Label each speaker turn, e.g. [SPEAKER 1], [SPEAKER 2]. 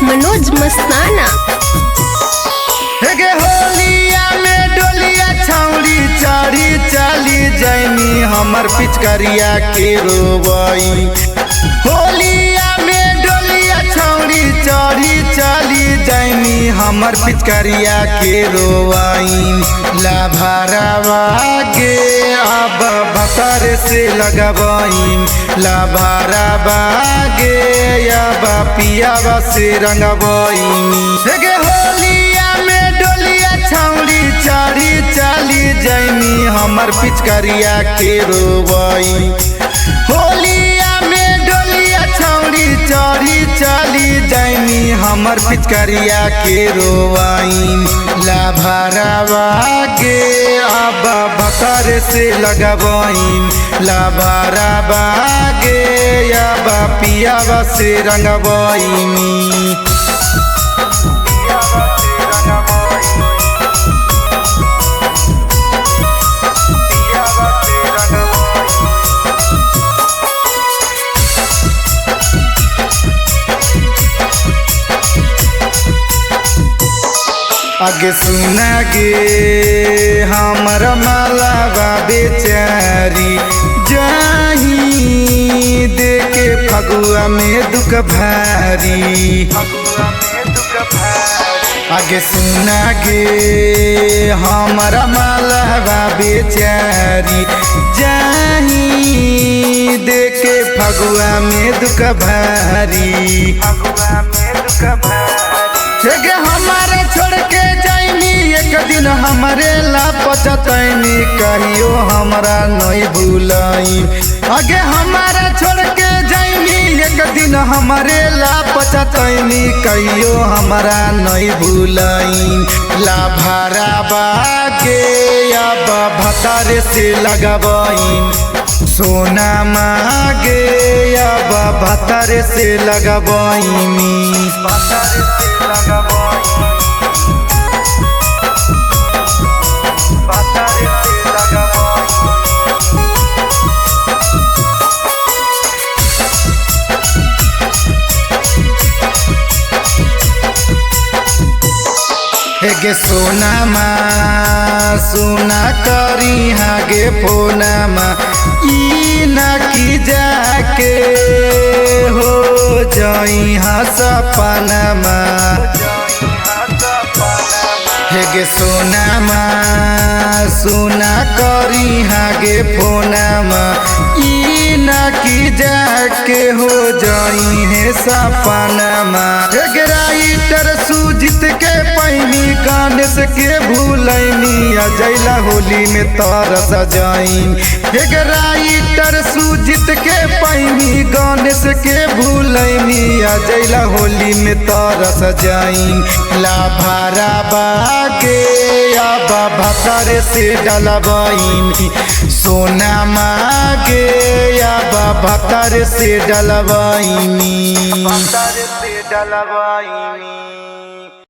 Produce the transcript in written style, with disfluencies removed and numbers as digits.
[SPEAKER 1] मनोज मस्ताना।
[SPEAKER 2] गे होलिया में डोलिया छौड़ी चढ़ी चली जैनी हमर पिचकरिया के रोबई। होलिया में डोलिया छौड़ी चढ़ी चली जैनी हमर पिचकरिया के रोबई। लाभारावा गे अब भतर से लगबई। लाभारावा गे अब पियावा से रंगबई। गे होलिया में डोलिया छौड़ी चढ़ी चली जैनी हमर पिचकरिया के रोबई। होलिया में डोलिया छौड़ी चढ़ी चली जैनी हमर पिचकरिया के रोबई। लाभारावा गे अब भतर से लगबई। लाभारावा गे अब पियावा से रंगबई। आगे सुना गे हमर मालावा बेचारी जाही देखे फगुआ में दुख भारी। आगे सुना गे हमर मालावा बेचारी जाही देखे फगुआ में दुख भारी। गे हमारे छोड़ के जाइनी एक दिन हमारे लापतैनी कहियो हमरा नहीं भूलाई। आगे हमारे छोड़ के जाइनी एक दिन हमारे लापतैनी कहियो हमरा नहीं भूलाई। लाभारावा गे अब भतर से लगबई। सोना मागे अब भतर से लगबई। गे सोनामा सुना करी हागे फोनामा ई ना की जाके हो जाई हा सपनामा। गे सोनामा सुना करी हागे फोनामा ई ना की जाके हो जाई है सपनामा। गे राइटर सुजीत के पैनी गणेश के भूलैनी अजैला होली में तर सजाइन। गे राइटर सुजीत के पैनी गणेश के भूलैनी अजैला होली में तर सजाइन। लाभारावा गे अब भतर से डलबई। सोना मागे अब भतर से डलबई।